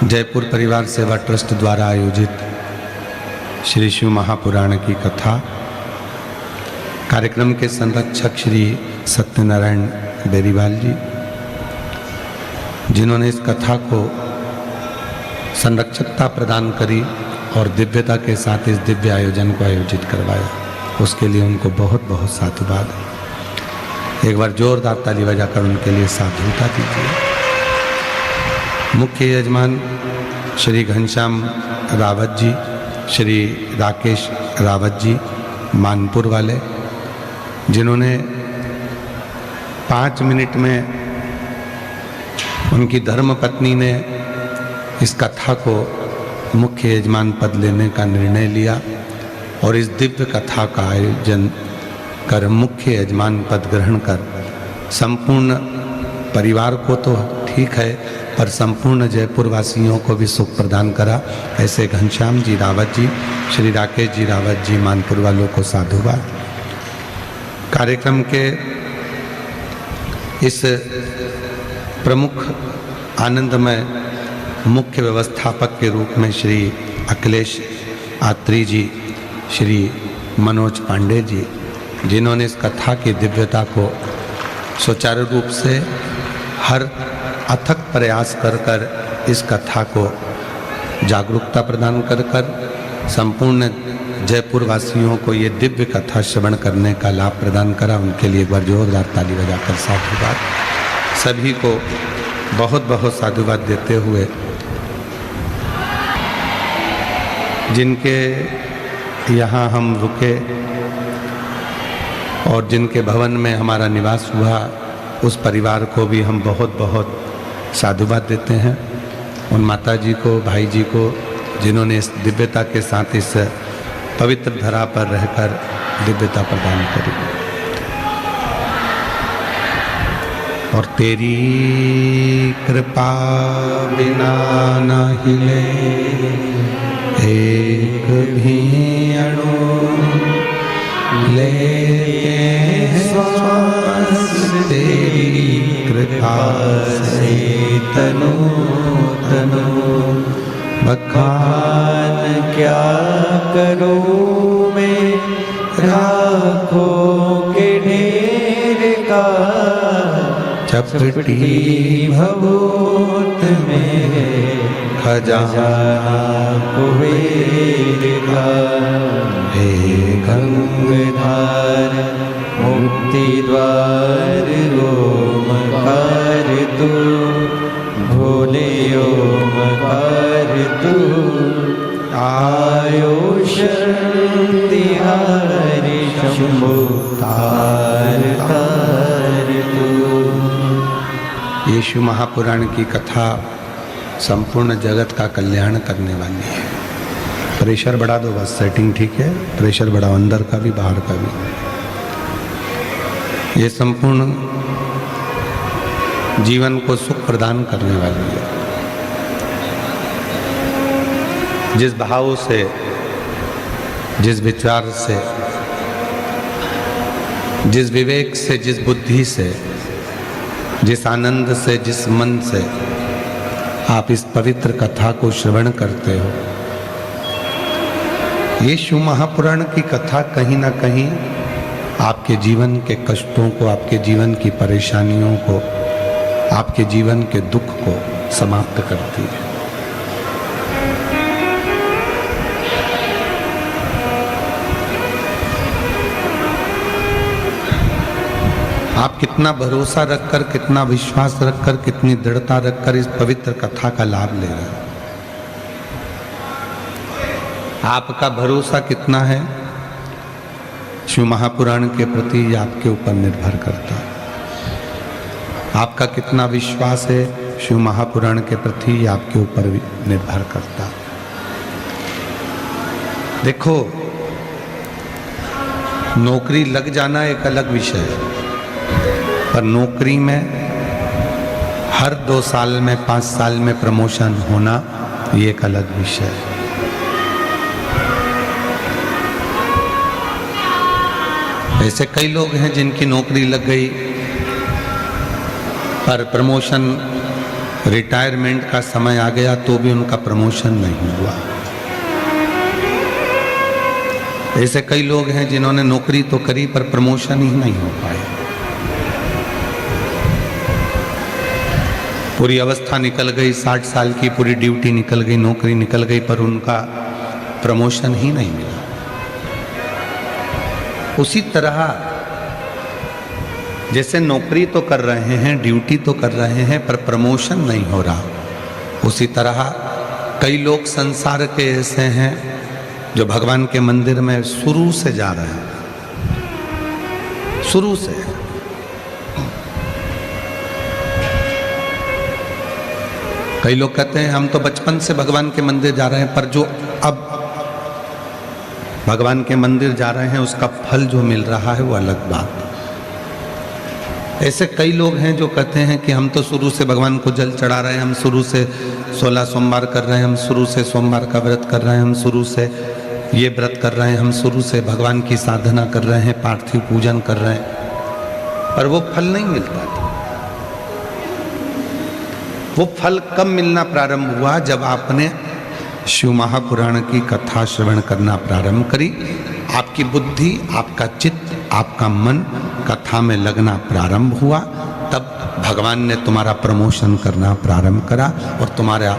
जयपुर परिवार सेवा ट्रस्ट द्वारा आयोजित श्री शिव महापुराण की कथा कार्यक्रम के संरक्षक श्री सत्यनारायण बेरीवाल जी, जिन्होंने इस कथा को संरक्षकता प्रदान करी और दिव्यता के साथ इस दिव्य आयोजन को आयोजित करवाया, उसके लिए उनको बहुत बहुत साधुवाद। एक बार जोरदार ताली बजाकर उनके लिए साधुता दीजिए। मुख्य यजमान श्री घनश्याम रावत जी, श्री राकेश रावत जी मानपुर वाले, जिन्होंने 5 मिनट में उनकी धर्मपत्नी ने इस कथा को मुख्य यजमान पद लेने का निर्णय लिया और इस दिव्य कथा का आयोजन कर मुख्य यजमान पद ग्रहण कर संपूर्ण परिवार को तो ठीक है पर संपूर्ण जयपुर वासियों को भी सुख प्रदान करा। ऐसे घनश्याम जी रावत जी, श्री राकेश जी रावत जी मानपुर वालों को साधुवाद। कार्यक्रम के इस प्रमुख आनंदमय मुख्य व्यवस्थापक के रूप में श्री अखिलेश आत्री जी, श्री मनोज पांडे जी, जिन्होंने इस कथा की दिव्यता को सुचारू रूप से हर अथक प्रयास कर इस कथा को जागरूकता प्रदान कर संपूर्ण जयपुर वासियों को ये दिव्य कथा श्रवण करने का लाभ प्रदान करा। उनके लिए एक बार जोरदार ताली बजाकर साधुवाद। सभी को बहुत बहुत साधुवाद देते हुए जिनके यहाँ हम रुके और जिनके भवन में हमारा निवास हुआ, उस परिवार को भी हम बहुत बहुत साधुवाद देते हैं। उन माता जी को, भाई जी को, जिन्होंने इस दिव्यता के साथ इस पवित्र धरा पर रहकर दिव्यता प्रदान करी। और तेरी कृपा बिना न हिले एक भी अणु, लेते हैं श्वास तेरी कृपा से तनु तनु। बखान क्या करूं मैं राखो के ढेर का, चपटी भभूत में खजाना कुबेर का। हे गंगाधार मुक्ति द्वार ओमकार तू, भोले ओमकार तू। आयुष तिहारी शंभु तार तार तू। यीशु महापुराण की कथा संपूर्ण जगत का कल्याण करने वाली है। प्रेशर बढ़ा दो बस, सेटिंग ठीक है। प्रेशर बढ़ाओ, अंदर का भी बाहर का भी। ये संपूर्ण जीवन को सुख प्रदान करने वाली है। जिस भाव से, जिस विचार से, जिस विवेक से, जिस बुद्धि से, जिस आनंद से, जिस मन से आप इस पवित्र कथा को श्रवण करते हो, ये शिव महापुराण की कथा कहीं ना कहीं आपके जीवन के कष्टों को, आपके जीवन की परेशानियों को, आपके जीवन के दुख को समाप्त करती है। आप कितना भरोसा रखकर, कितना विश्वास रखकर, कितनी दृढ़ता रखकर इस पवित्र कथा का लाभ ले रहे हैं। आपका भरोसा कितना है शिव महापुराण के प्रति, ये आपके ऊपर निर्भर करता है। आपका कितना विश्वास है शिव महापुराण के प्रति, ये आपके ऊपर निर्भर करता है। देखो, नौकरी लग जाना एक अलग विषय है, पर नौकरी में हर 2 साल में, 5 साल में प्रमोशन होना, ये एक अलग विषय है। ऐसे कई लोग हैं जिनकी नौकरी लग गई पर प्रमोशन रिटायरमेंट का समय आ गया तो भी उनका प्रमोशन नहीं हुआ। ऐसे कई लोग हैं जिन्होंने नौकरी तो करी पर प्रमोशन ही नहीं हो पाए। पूरी अवस्था निकल गई, 60 साल की पूरी ड्यूटी निकल गई, नौकरी निकल गई, पर उनका प्रमोशन ही नहीं मिला। उसी तरह जैसे नौकरी तो कर रहे हैं, ड्यूटी तो कर रहे हैं, पर प्रमोशन नहीं हो रहा, उसी तरह कई लोग संसार के ऐसे हैं जो भगवान के मंदिर में शुरू से जा रहे हैं, शुरू से। कई लोग कहते हैं हम तो बचपन से भगवान के मंदिर जा रहे हैं, पर जो अब भगवान के मंदिर जा रहे हैं उसका फल जो मिल रहा है वो अलग बात है। ऐसे कई लोग हैं जो कहते हैं कि हम तो शुरू से भगवान को जल चढ़ा रहे हैं, हम शुरू से 16 सोमवार कर रहे हैं, हम शुरू से सोमवार का व्रत कर रहे हैं, हम शुरू से ये व्रत कर रहे हैं, हम शुरू से भगवान की साधना कर रहे हैं, पार्थिव पूजन कर रहे हैं, पर वो फल नहीं मिलता था। वो फल कब मिलना प्रारंभ हुआ? जब आपने शिव महापुराण की कथा श्रवण करना प्रारंभ करी, आपकी बुद्धि, आपका चित्त, आपका मन कथा में लगना प्रारंभ हुआ, तब भगवान ने तुम्हारा प्रमोशन करना प्रारंभ करा और तुम्हारा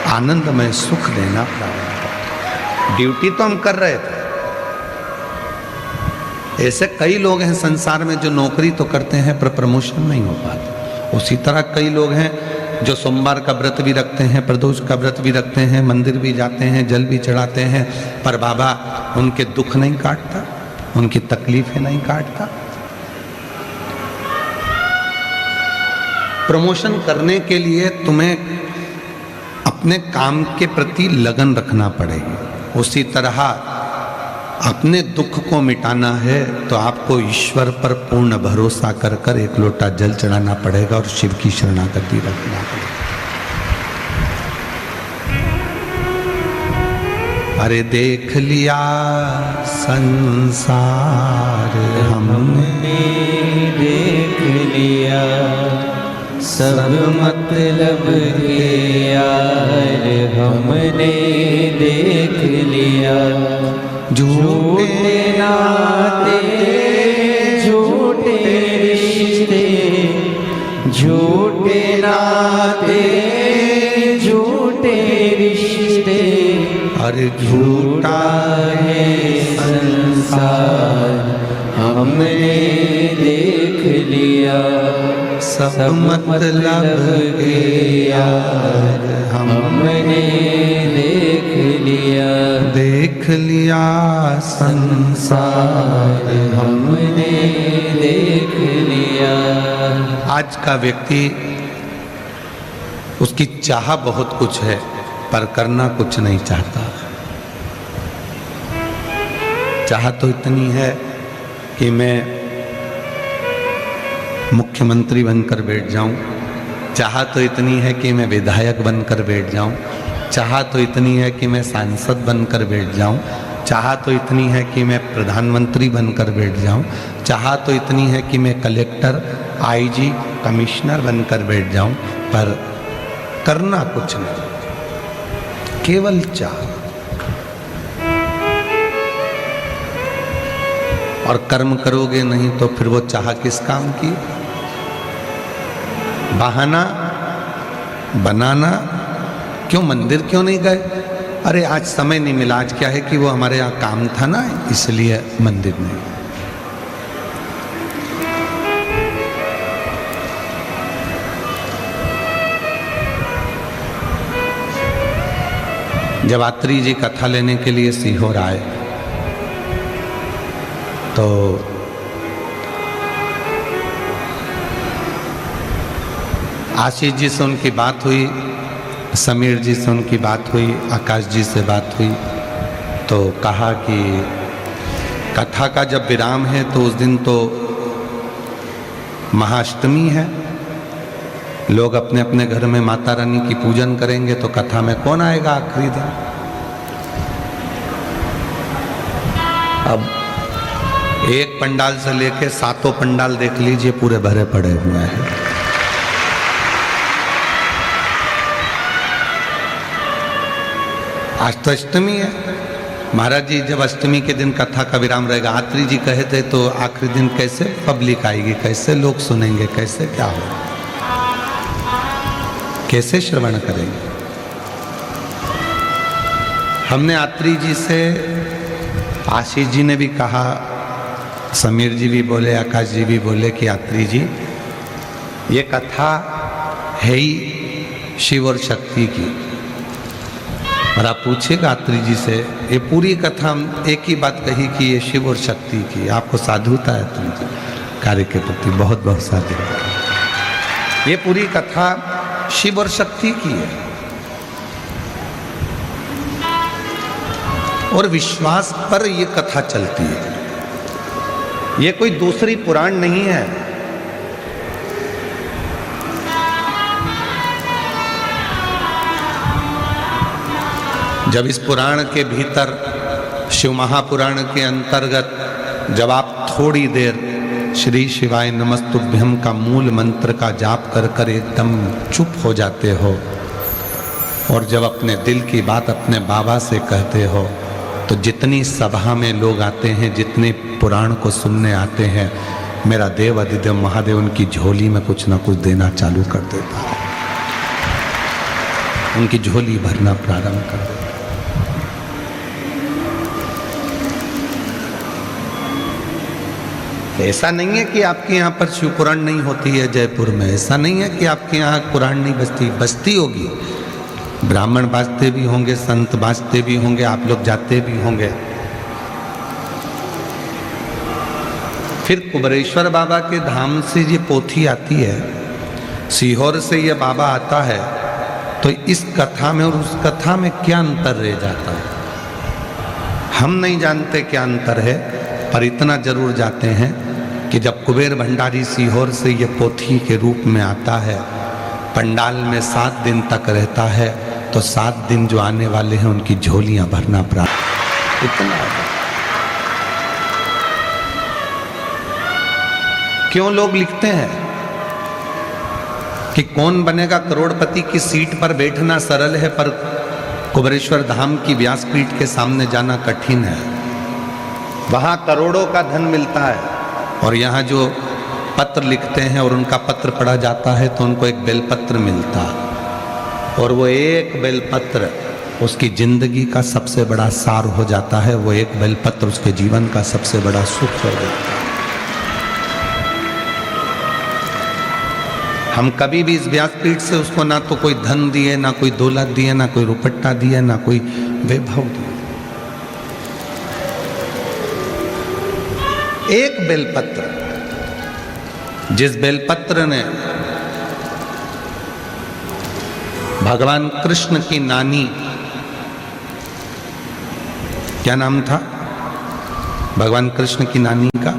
आनंदमय सुख देना प्रारंभ करा। ड्यूटी तो हम कर रहे थे। ऐसे कई लोग हैं संसार में जो नौकरी तो करते हैं पर प्रमोशन नहीं हो पाता। उसी तरह कई लोग हैं जो सोमवार का व्रत भी रखते हैं, प्रदोष का व्रत भी रखते हैं, मंदिर भी जाते हैं, जल भी चढ़ाते हैं, पर बाबा उनके दुख नहीं काटता, उनकी तकलीफें नहीं काटता। प्रमोशन करने के लिए तुम्हें अपने काम के प्रति लगन रखना पड़ेगी। उसी तरह अपने दुख को मिटाना है तो आपको ईश्वर पर पूर्ण भरोसा कर कर एक लोटा जल चढ़ाना पड़ेगा और शिव की शरणागति रखना पड़ेगा। अरे देख लिया संसार हमने, देख लिया सब मतलब के यार हमने, देख लिया झूठे नाते झूठे रिश्ते, झूठे नाते झूठे रिश्ते, अरे झूठा है संसार हमने देख लिया सब मतलब के यार हमने देख लिया, देख लिया संसार हमने देख लिया। आज का व्यक्ति, उसकी चाह बहुत कुछ है पर करना कुछ नहीं चाहता। चाह तो इतनी है कि मैं मुख्यमंत्री बनकर बैठ जाऊं, चाह तो इतनी है कि मैं विधायक बनकर बैठ जाऊं, चाह तो इतनी है कि मैं सांसद बनकर बैठ जाऊं, चाह तो इतनी है कि मैं प्रधानमंत्री बनकर बैठ जाऊं, चाह तो इतनी है कि मैं कलेक्टर, आईजी, कमिश्नर बनकर बैठ जाऊं, पर करना कुछ नहीं, केवल चाह। और कर्म करोगे नहीं तो फिर वो चाह किस काम की? बहाना बनाना। क्यों मंदिर क्यों नहीं गए? अरे आज समय नहीं मिला, आज क्या है कि वो हमारे यहाँ काम था ना, इसलिए मंदिर नहीं। जब आत्री जी कथा लेने के लिए सीहोर आए तो आशीष जी से उनकी बात हुई, समीर जी से उनकी बात हुई, आकाश जी से बात हुई, तो कहा कि कथा का जब विराम है तो उस दिन तो महाअष्टमी है, लोग अपने अपने घर में माता रानी की पूजन करेंगे, तो कथा में कौन आएगा आखिरी दिन? अब एक पंडाल से लेके 7 पंडाल देख लीजिए, पूरे भरे पड़े हुए हैं। आज तो अष्टमी है। महाराज जी जब अष्टमी के दिन कथा का विराम रहेगा, आत्री जी कहे थे तो आखिरी दिन कैसे पब्लिक आएगी, कैसे लोग सुनेंगे, कैसे क्या होगा, कैसे श्रवण करेंगे। हमने आत्री जी से, आशीष जी ने भी कहा, समीर जी भी बोले, आकाश जी भी बोले कि आत्री जी ये कथा है ही शिव और शक्ति की। और आप पूछिएगा आत्री जी से, ये पूरी कथा हम एक ही बात कही कि ये शिव और शक्ति की। आपको साधुता है आत्री जी कार्य के प्रति, बहुत बहुत साधुता। ये पूरी कथा शिव और शक्ति की है और विश्वास पर ये कथा चलती है। ये कोई दूसरी पुराण नहीं है। जब इस पुराण के भीतर, शिव महापुराण के अंतर्गत जब आप थोड़ी देर श्री शिवाय नमस्तुभ्यम का मूल मंत्र का जाप कर कर एकदम चुप हो जाते हो और जब अपने दिल की बात अपने बाबा से कहते हो, तो जितनी सभा में लोग आते हैं, जितने पुराण को सुनने आते हैं, मेरा देव अधिदेव महादेव उनकी झोली में कुछ ना कुछ देना चालू कर देता है, उनकी झोली भरना प्रारंभ कर देता है। ऐसा नहीं है कि आपके यहाँ पर शिव पुराण नहीं होती है जयपुर में, ऐसा नहीं है कि आपके यहाँ पुराण नहीं बजती, बजती होगी। ब्राह्मण बाजते भी होंगे, संत बाजते भी होंगे, आप लोग जाते भी होंगे। फिर कुबरेश्वर बाबा के धाम से ये पोथी आती है, सीहोर से ये बाबा आता है, तो इस कथा में और उस कथा में क्या अंतर रह जाता है हम नहीं जानते क्या अंतर है, पर इतना जरूर जाते हैं कि जब कुबेर भंडारी सीहोर से ये पोथी के रूप में आता है, पंडाल में 7 दिन तक रहता है, तो 7 दिन जो आने वाले हैं उनकी झोलियां भरना प्रारंभ। इतना क्यों लोग लिखते हैं कि कौन बनेगा करोड़पति की सीट पर बैठना सरल है, पर कुबरेश्वर धाम की व्यासपीठ के सामने जाना कठिन है। वहां करोड़ों का धन मिलता है और यहाँ जो पत्र लिखते हैं और उनका पत्र पढ़ा जाता है तो उनको एक बेलपत्र मिलता है, और वो एक बेलपत्र उसकी जिंदगी का सबसे बड़ा सार हो जाता है। वो एक बेलपत्र उसके जीवन का सबसे बड़ा सुख हो जाता है। हम कभी भी इस व्यासपीठ से उसको ना तो कोई धन दिए, ना कोई दौलत दिए, ना कोई रुपट्टा दिए, ना कोई वैभव दिए। एक बेलपत्र, जिस बेलपत्र ने भगवान कृष्ण की नानी, क्या नाम था भगवान कृष्ण की नानी का,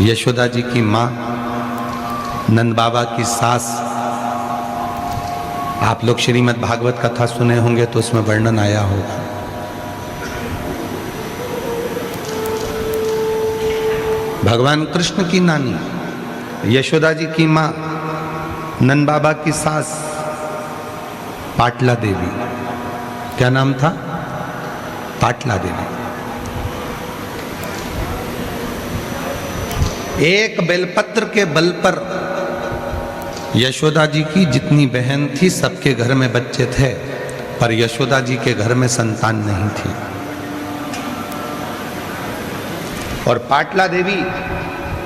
यशोदा जी की मां, नंद बाबा की सास। आप लोग श्रीमद् भागवत कथा सुने होंगे तो उसमें वर्णन आया होगा। भगवान कृष्ण की नानी, यशोदा जी की मां, नंद बाबा की सास पाटला देवी। क्या नाम था? पाटला देवी। एक बेलपत्र के बल पर यशोदा जी की जितनी बहन थी सबके घर में बच्चे थे, पर यशोदा जी के घर में संतान नहीं थी। और पाटला देवी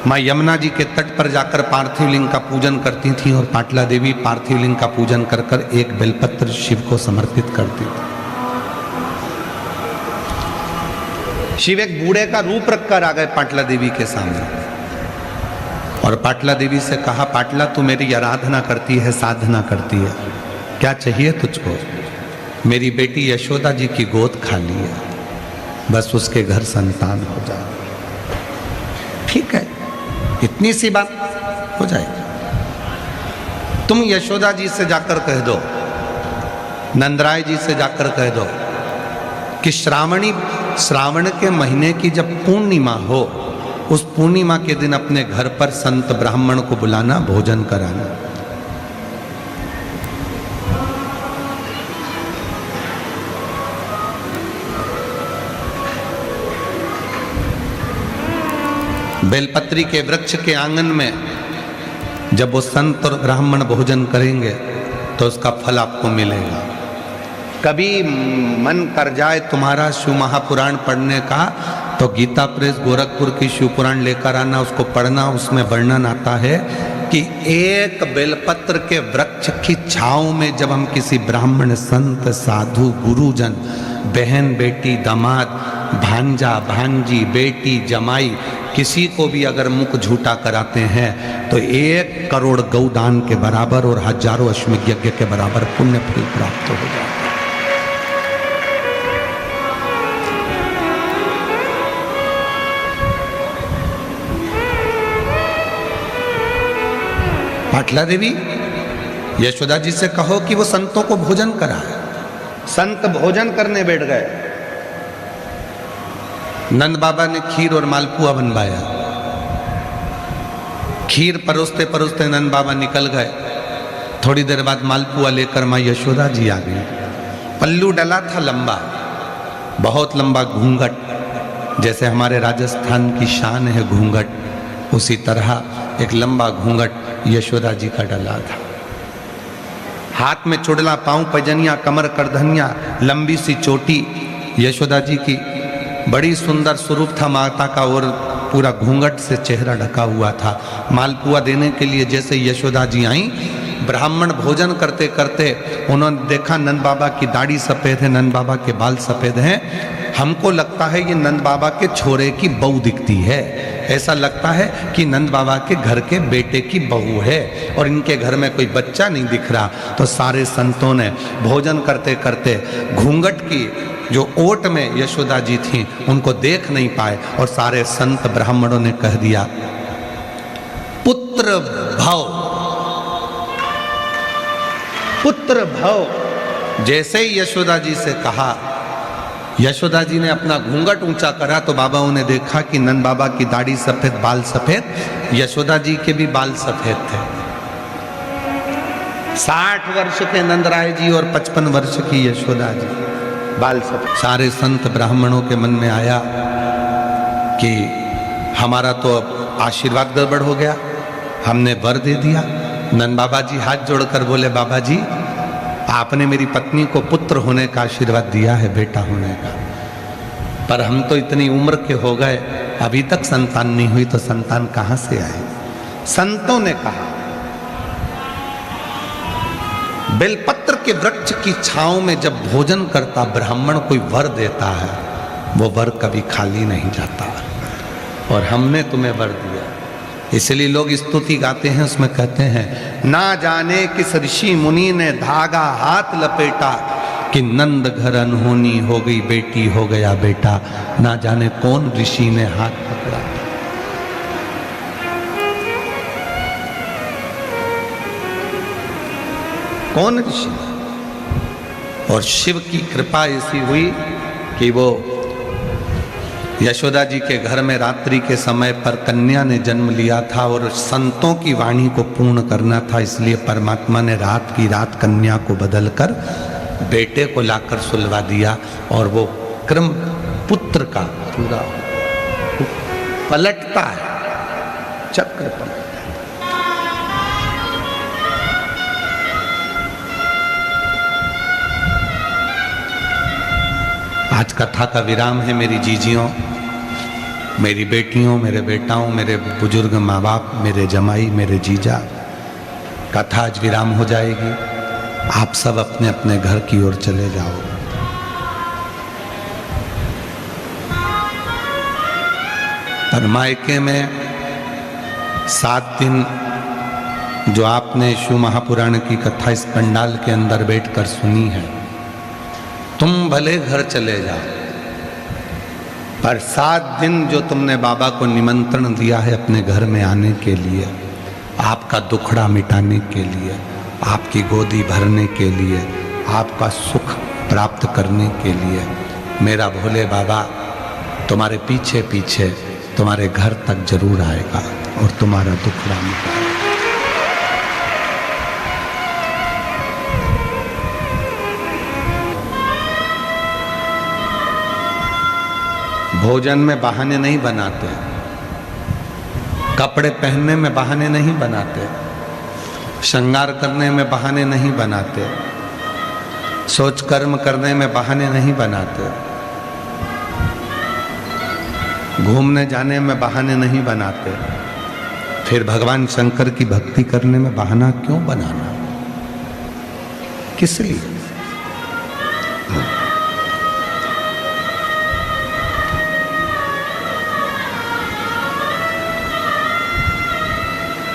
माँ यमुना जी के तट पर जाकर पार्थिव लिंग का पूजन करती थी, और पाटला देवी पार्थिव लिंग का पूजन कर कर एक बेलपत्र शिव को समर्पित करती थी। शिव एक बूढ़े का रूप रखकर आ गए पाटला देवी के सामने और पाटला देवी से कहा, पाटला तू मेरी आराधना करती है, साधना करती है, क्या चाहिए तुझको? मेरी बेटी यशोदा जी की गोद खाली है, बस उसके घर संतान हो जाए। ठीक है, इतनी सी बात हो जाएगी। तुम यशोदा जी से जाकर कह दो, नंदराय जी से जाकर कह दो कि श्रावण के महीने की जब पूर्णिमा हो, उस पूर्णिमा के दिन अपने घर पर संत ब्राह्मण को बुलाना, भोजन कराना। बेलपत्री के वृक्ष के आंगन में जब वो संत और ब्राह्मण भोजन करेंगे तो उसका फल आपको मिलेगा। कभी मन कर जाए तुम्हारा शिव महापुराण पढ़ने का तो गीता प्रेस गोरखपुर की शिव पुराण लेकर आना, उसको पढ़ना। उसमें वर्णन आता है कि एक बेलपत्र के वृक्ष की छांव में जब हम किसी ब्राह्मण, संत, साधु, गुरुजन, बहन, बेटी, दामाद, भांजा, भांजी, बेटी, जमाई, किसी को भी अगर मुख झूठा कराते हैं तो 1 करोड़ गौदान के बराबर और हजारों अश्वमेध यज्ञ के बराबर पुण्य फल प्राप्त हो जाता है। पाटला देवी, यशोदा जी से कहो कि वो संतों को भोजन कराए। संत भोजन करने बैठ गए। नंद बाबा ने खीर और मालपुआ बनवाया। खीर परोसते परोसते नंद बाबा निकल गए। थोड़ी देर बाद मालपुआ लेकर माँ यशोदा जी आ गई। पल्लू डला था लंबा, बहुत लंबा घूंघट, जैसे हमारे राजस्थान की शान है घूंघट, उसी तरह एक लंबा घूंघट यशोदा जी का डला था। हाथ में चुड़ला, पांव पैजनिया, कमर करधनिया, लंबी सी चोटी। यशोदा जी की बड़ी सुंदर स्वरूप था माता का और पूरा घूंघट से चेहरा ढका हुआ था। मालपुआ देने के लिए जैसे यशोदा जी आई, ब्राह्मण भोजन करते करते उन्होंने देखा नंद बाबा की दाढ़ी सफ़ेद है, नंद बाबा के बाल सफ़ेद हैं। हमको लगता है ये नंद बाबा के छोरे की बहू दिखती है, ऐसा लगता है कि नंद बाबा के घर के बेटे की बहू है और इनके घर में कोई बच्चा नहीं दिख रहा। तो सारे संतों ने भोजन करते करते घूंघट की जो ओट में यशोदा जी थी उनको देख नहीं पाए और सारे संत ब्राह्मणों ने कह दिया पुत्र भव, पुत्र भव। जैसे ही यशोदा जी से कहा, यशोदा जी ने अपना घूंघट ऊंचा करा तो बाबाओं ने देखा कि नंद बाबा की दाढ़ी सफेद, बाल सफेद, यशोदा जी के भी बाल सफेद थे। 60 वर्ष के नंद राय जी और 55 वर्ष की यशोदा जी, बाल सफेद। सारे संत ब्राह्मणों के मन में आया कि हमारा तो अब आशीर्वाद गड़बड़ हो गया, हमने वर दे दिया। नंद बाबा जी हाथ जोड़कर बोले, बाबा जी आपने मेरी पत्नी को पुत्र होने का आशीर्वाद दिया है, बेटा होने का, पर हम तो इतनी उम्र के हो गए, अभी तक संतान नहीं हुई, तो संतान कहां से आए। संतों ने कहा बेलपत्र के वृक्ष की छांव में जब भोजन करता ब्राह्मण कोई वर देता है, वो वर कभी खाली नहीं जाता, और हमने तुम्हें वर दिया। इसलिए लोग स्तुति गाते हैं, उसमें कहते हैं ना जाने किस ऋषि मुनि ने धागा हाथ लपेटा कि नंद घर अनहोनी हो गई बेटी, हो गया बेटा। ना जाने कौन ऋषि ने हाथ पकड़ा। कौन ऋषि? और शिव की कृपा ऐसी हुई कि वो यशोदा जी के घर में रात्रि के समय पर कन्या ने जन्म लिया था और संतों की वाणी को पूर्ण करना था, इसलिए परमात्मा ने रात की रात कन्या को बदलकर बेटे को लाकर सुलवा दिया और वो क्रम पुत्र का पूरा पलटता है, चक्र पलटता है। आज कथा का विराम है मेरी जीजियों, मेरी बेटियों, मेरे बेटाओं, मेरे बुजुर्ग माँ बाप, मेरे जमाई, मेरे जीजा। कथा आज विराम हो जाएगी, आप सब अपने अपने घर की ओर चले जाओ। पर मायके में 7 दिन जो आपने शिव महापुराण की कथा इस पंडाल के अंदर बैठकर सुनी है, तुम भले घर चले जाओ, पर 7 दिन जो तुमने बाबा को निमंत्रण दिया है अपने घर में आने के लिए, आपका दुखड़ा मिटाने के लिए, आपकी गोदी भरने के लिए, आपका सुख प्राप्त करने के लिए, मेरा भोले बाबा तुम्हारे पीछे पीछे तुम्हारे घर तक जरूर आएगा और तुम्हारा दुखड़ा मिटाएगा। भोजन में बहाने नहीं बनाते, कपड़े पहनने में बहाने नहीं बनाते, श्रृंगार करने में बहाने नहीं बनाते, सोच कर्म करने में बहाने नहीं बनाते, घूमने जाने में बहाने नहीं बनाते। फिर भगवान शंकर की भक्ति करने में बहाना क्यों बनाना? किस लिए?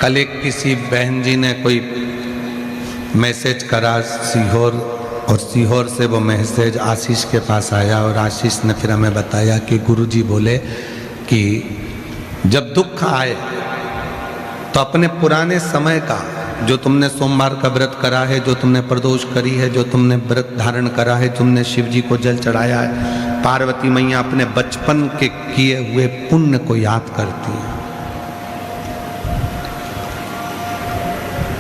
कल एक किसी बहन जी ने कोई मैसेज करा सीहोर, और सीहोर से वो मैसेज आशीष के पास आया, और आशीष ने फिर हमें बताया कि गुरुजी बोले कि जब दुख आए तो अपने पुराने समय का, जो तुमने सोमवार का व्रत करा है, जो तुमने प्रदोष करी है, जो तुमने व्रत धारण करा है, तुमने शिव जी को जल चढ़ाया है, पार्वती मैया अपने बचपन के किए हुए पुण्य को याद करती है,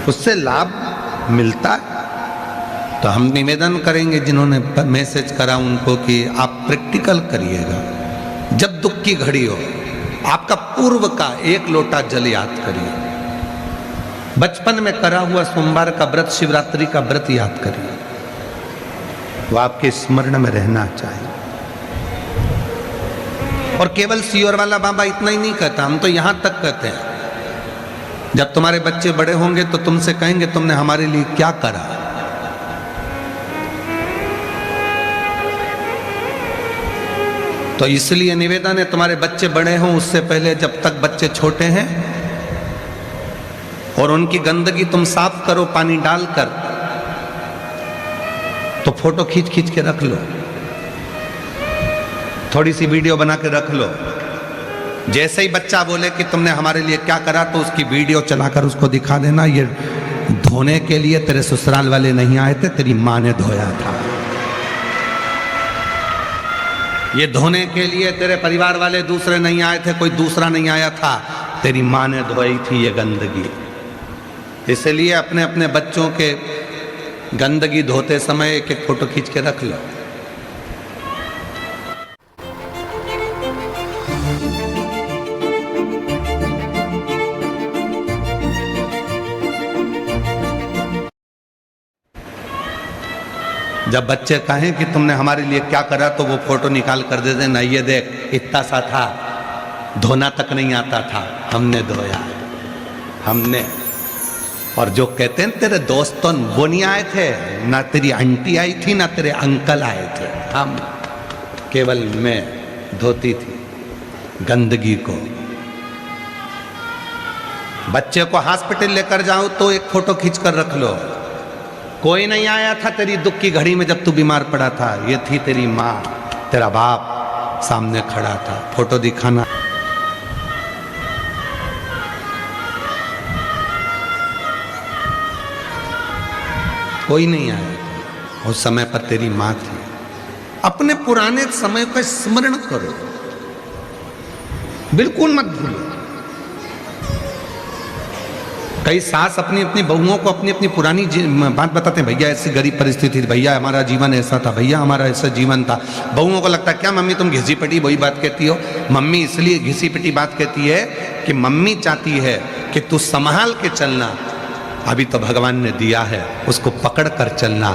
उससे लाभ मिलता है। तो हम निवेदन करेंगे जिन्होंने मैसेज करा उनको कि आप प्रैक्टिकल करिएगा। जब दुख की घड़ी हो, आपका पूर्व का एक लोटा जल याद करिए, बचपन में करा हुआ सोमवार का व्रत, शिवरात्रि का व्रत याद करिए, वो आपके स्मरण में रहना चाहिए। और केवल सीहोर वाला बाबा इतना ही नहीं कहता, हम तो यहां तक कहते हैं, जब तुम्हारे बच्चे बड़े होंगे तो तुमसे कहेंगे तुमने हमारे लिए क्या करा। तो इसलिए निवेदन है, तुम्हारे बच्चे बड़े हों उससे पहले, जब तक बच्चे छोटे हैं, और उनकी गंदगी तुम साफ करो पानी डालकर, तो फोटो खींच खींच के रख लो, थोड़ी सी वीडियो बना के रख लो। जैसे ही बच्चा बोले कि तुमने हमारे लिए क्या करा, तो उसकी वीडियो चलाकर उसको दिखा देना, ये धोने के लिए तेरे ससुराल वाले नहीं आए थे, तेरी माँ ने धोया था। ये धोने के लिए तेरे परिवार वाले दूसरे नहीं आए थे, कोई दूसरा नहीं आया था, तेरी माँ ने धोई थी ये गंदगी। इसलिए अपने अपने बच्चों के गंदगी धोते समय एक एक फोटो खींच के रख लो। जब बच्चे कहें कि तुमने हमारे लिए क्या करा, तो वो फोटो निकाल कर दे देना, ये देख इतना सा था, धोना तक नहीं आता था, हमने धोया, हमने। और जो कहते हैं तेरे दोस्तों वो नहीं आए थे, ना तेरी आंटी आई थी, ना तेरे अंकल आए थे, हम केवल मैं धोती थी गंदगी को। बच्चे को हॉस्पिटल लेकर जाओ तो एक फोटो खींच कर रख लो, कोई नहीं आया था तेरी दुख की घड़ी में जब तू बीमार पड़ा था, ये थी तेरी माँ, तेरा बाप सामने खड़ा था, फोटो दिखाना। कोई नहीं आया था, उस समय पर तेरी माँ थी। अपने पुराने समय का स्मरण करो, बिल्कुल मत भूलो। कई सास अपनी अपनी बहुओं को अपनी अपनी पुरानी बात बताते हैं, भैया ऐसी गरीब परिस्थिति थी, भैया हमारा जीवन ऐसा था, भैया हमारा ऐसा जीवन था। बहुओं को लगता है क्या मम्मी तुम घिसी पिटी वही बात कहती हो। मम्मी इसलिए घिसी पिटी बात कहती है कि मम्मी चाहती है कि तू संभाल के चलना, अभी तो भगवान ने दिया है, उसको पकड़ कर चलना,